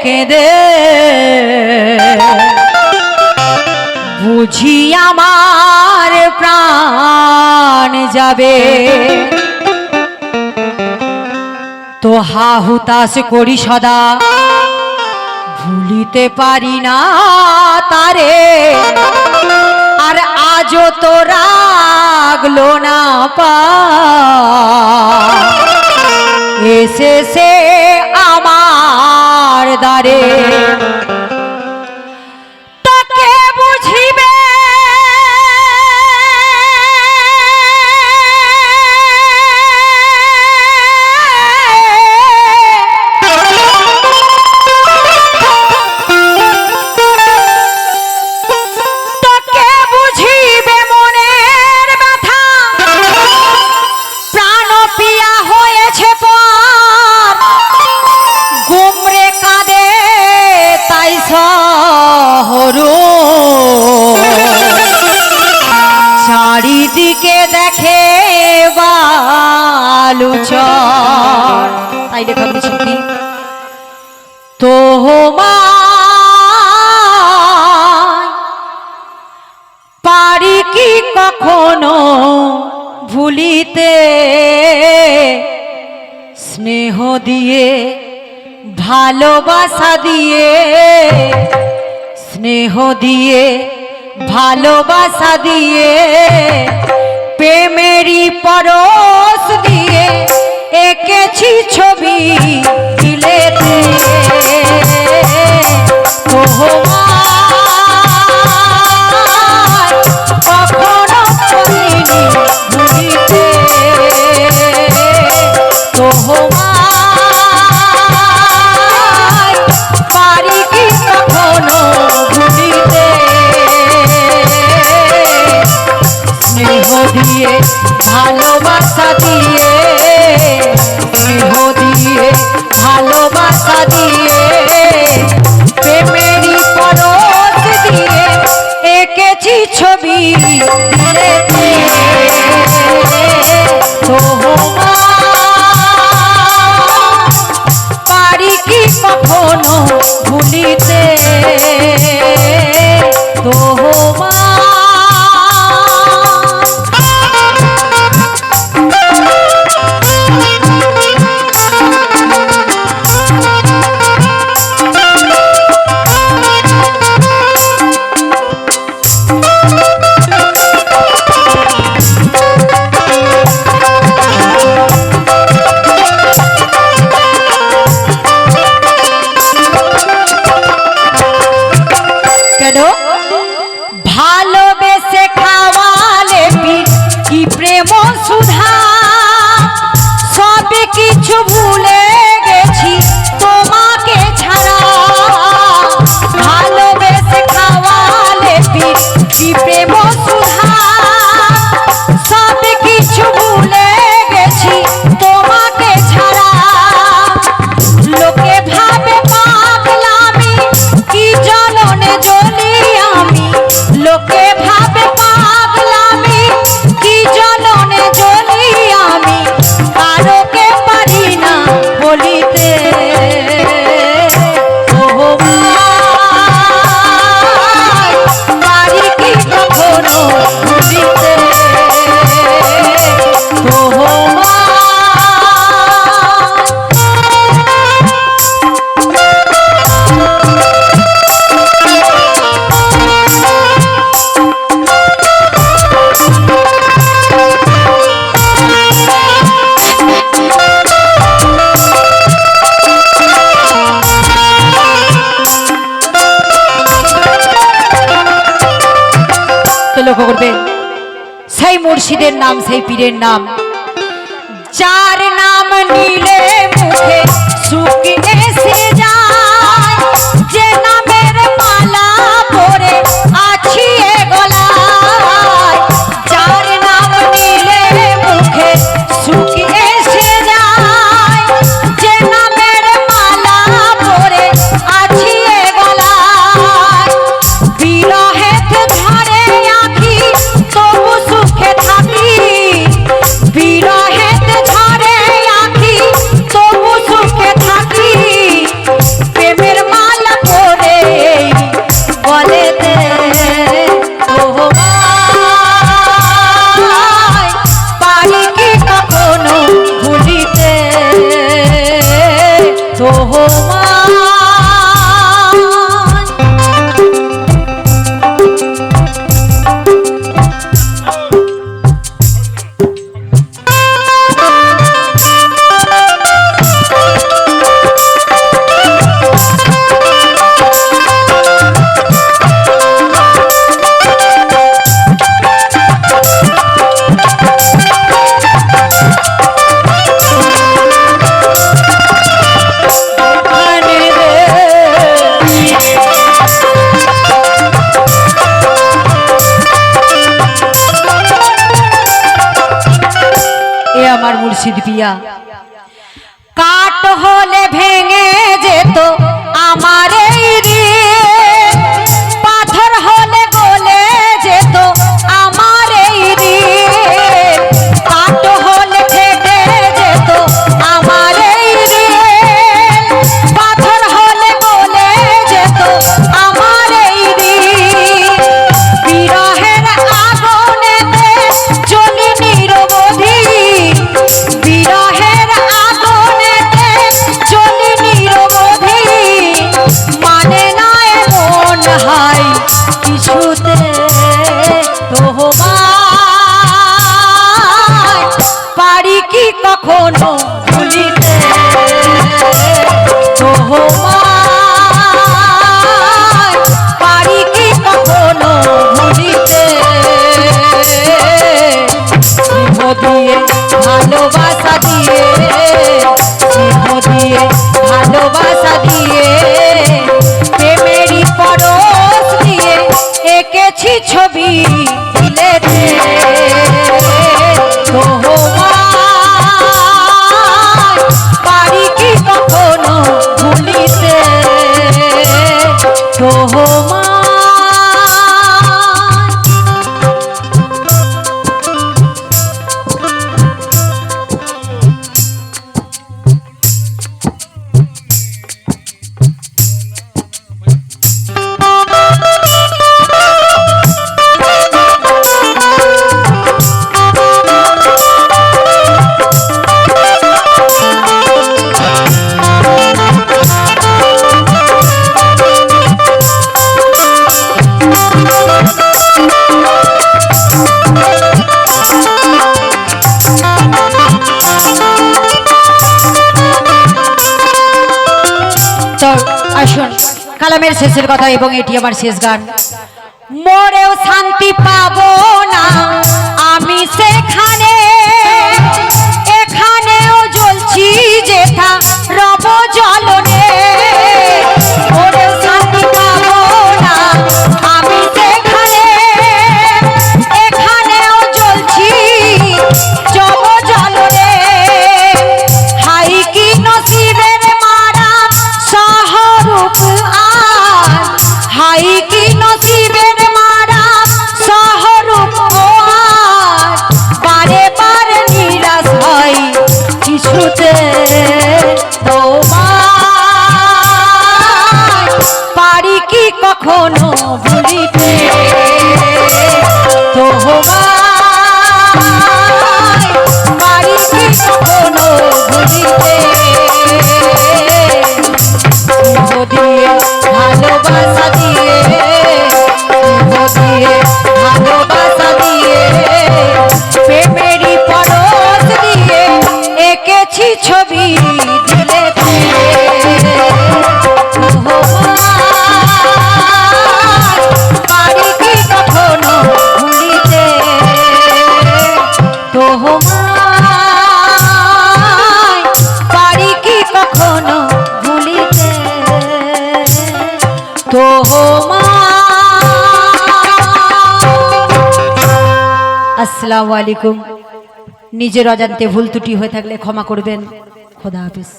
কেঁদে বুঝি আমার প্রাণ যাবে। তো হা হুতাশ করি সদা ভুলিতে পারি না তারে, আর আজও তো রাগলো না পা এসেছে আমার দ্বারে। তাকে বুঝিবে চারিদিকে দেখে বালুচর, তাই লেখা কিছু কি তোমায় পারি কি কখনো ভুলিতে, স্নেহ দিয়ে ভালোবাসা দিয়ে, স্নেহ দিয়ে ভালোবাসা দিয়ে, প্রেমেরই পরশ দিয়ে এঁকেছি ছবি দিলেতে। কখনো পারিনি ভুলিতে, পারি কি কখনো ভুলিতে, স্নেহ দিয়ে ভালোবাসা দিয়ে, স্নেহ দিয়ে ভালোবাসা দিয়ে, প্রেমেরই পরশ দিয়ে এঁকেছি ছবি দিলেতে। পারি কি কখনো ভুলিতে তোমায়। ভালোবেসে খাওয়ালে কি প্রেম সুধা, সব কিছু ভুলে গেছি তোমাকে ছাড়া। ভালোবেসে খাওয়ালে কি প্রেম সুধা, সব কিছু ভুলে গেছি তোমাকে ছাড়া। লোকে ভাবে পাগলামি কি জ্বলনে জ্বলি আমি, লোকে ভাবে পাগলামি কি জ্বলনে জ্বলি আমি, কারোকে পারি না বলিতে। পারি কি কখনো ভুলিতে লক্ষ্য করবেন সেই মুর্শিদের নাম, সেই পীরের নাম, যার নাম নিলে মুখে সুখ এসে যায়, যে নামের মালা পরে আছি এ গলায়, যার নাম নিলে মুখে সুখ এসে যায়, যে নামের মালা পরে আছি এ গলায়। বিরহেতে ঝরে আঁখি তবু সুখে থাকি, বিরহেতে ঝরে আঁখি তবু সুখে থাকি, প্রেমের মা আমার মুর্শিদ পিয়া। কাট হলে ভেঙে যেত আমার এই হৃদ, পাথর হলে গলে যেত আমার এই হৃদ, কাট হলে ফেটে যেত আমার এই হৃদ, পাথর হলে গলে যেত আমার এই হৃদ। বিরহের আগুনেতে জ্বলি নিরবধি, বিরহের আগুনেতে জ্বলি নিরবধি, মানে না এমন হয় কিছুতে তোমায় পারি কি কখনো ভুলিতে, তোমায় পারি কি কখনো ভুলিতে। স্নেহ দিয়ে ভালোবাসা দিয়ে, স্নেহ দিয়ে ভালোবাসা দিয়ে, প্রেমেরই পরশ দিয়ে এঁকেছি ছবি দিলেতে তোমায় পারি কি কখনো ভুলিতে তোমায়। আসুন কালামের শেষের কথা এবং এটি আমার শেষ গান। মরেও শান্তি পাবো না আমি সেখানে, এখানেও জ্বলছি যেথা রব জ্বলনে। মরেও শান্তি পাবো না আমি সেখানে, এখানেও জ্বলছি জব জ্বলনে। হাই কি নসিবের মারা শহরূপ আর, হাই কি নসিবের মারা শহরূপ আর, বারে বারে নিরাশ হয় কিছুতে তোমায় পারি কি কখনো ভুলিতে তোমায় পারি কি কখনো ভুলিতে। স্নেহ দিয়ে ভালোবাসা দিয়ে, স্নেহ দিয়ে ভালোবাসা দিয়ে, প্রেমেরই পরশ দিয়ে এঁকেছি ছবি দিলেতে তোমায় পারি কি কখনো ভুলিতে তোমায় পারি কি কখনো ভুলিতে আসসালামু আলাইকুম। নিজের অজান্তে ভুল ত্রুটি হয়ে থাকলে ক্ষমা করবেন। খোদা হাফেজ।